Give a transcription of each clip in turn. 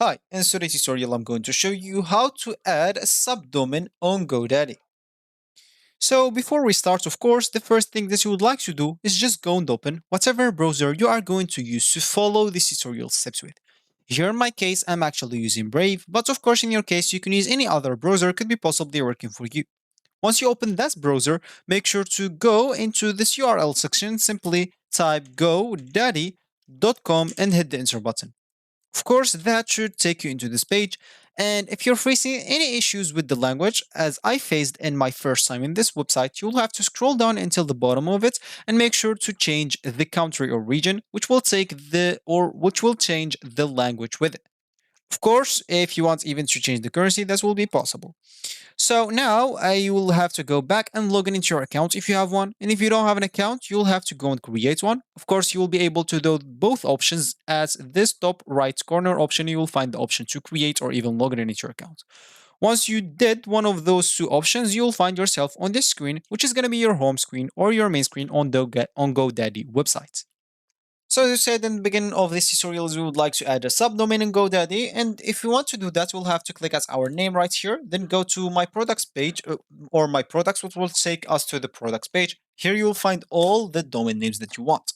Hi, in today's tutorial I'm going to show you how to add a subdomain on GoDaddy. So before we start, of course, the first thing that you would like to do is just go and open whatever browser you are going to use to follow this tutorial steps with. Here in my case, I'm actually using Brave, but of course in your case you can use any other browser could be possibly working for you. Once you open that browser, make sure to go into this URL section, simply type godaddy.com and hit the enter button. Of course, that should take you into this page. And if you're facing any issues with the language, as I faced in my first time in this website, you'll have to scroll down until the bottom of it and make sure to change the country or region, which will change the language with it. Of course, if you want even to change the currency, that will be possible. So now you will have to go back and log in into your account if you have one. And if you don't have an account, you'll have to go and create one. Of course, you will be able to do both options. As this top right corner option, you will find the option to create or even log in into your account. Once you did one of those two options, you'll find yourself on this screen, which is going to be your home screen or your main screen on the GoDaddy website. So as I said in the beginning of this tutorial, we would like to add a subdomain in GoDaddy. And if we want to do that, we'll have to click at our name right here, then go to my products page or my products, which will take us to the products page. Here you will find all the domain names that you want.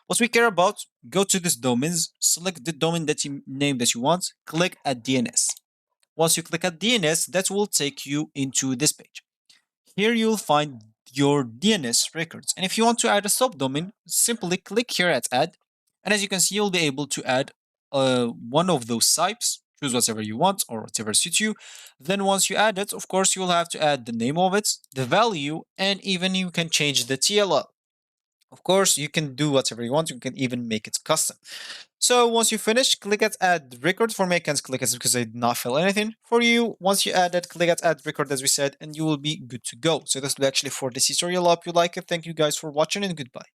What we care about, go to this domains, select the domain name that you want, click at DNS. Once you click at DNS, that will take you into this page. Here you'll find your DNS records. And if you want to add a subdomain, simply click here at add. And as you can see, you'll be able to add one of those types. Choose whatever you want or whatever suits you. Then once you add it, of course, you'll have to add the name of it, the value, and even you can change the TLL. Of course, you can do whatever you want. You can even make it custom. So once you finish, click at add record. For me, I can't click it because I did not fill anything. For you, once you add it, click at add record as we said, and you will be good to go. So this will be actually for this tutorial. I hope you like it. Thank you guys for watching and goodbye.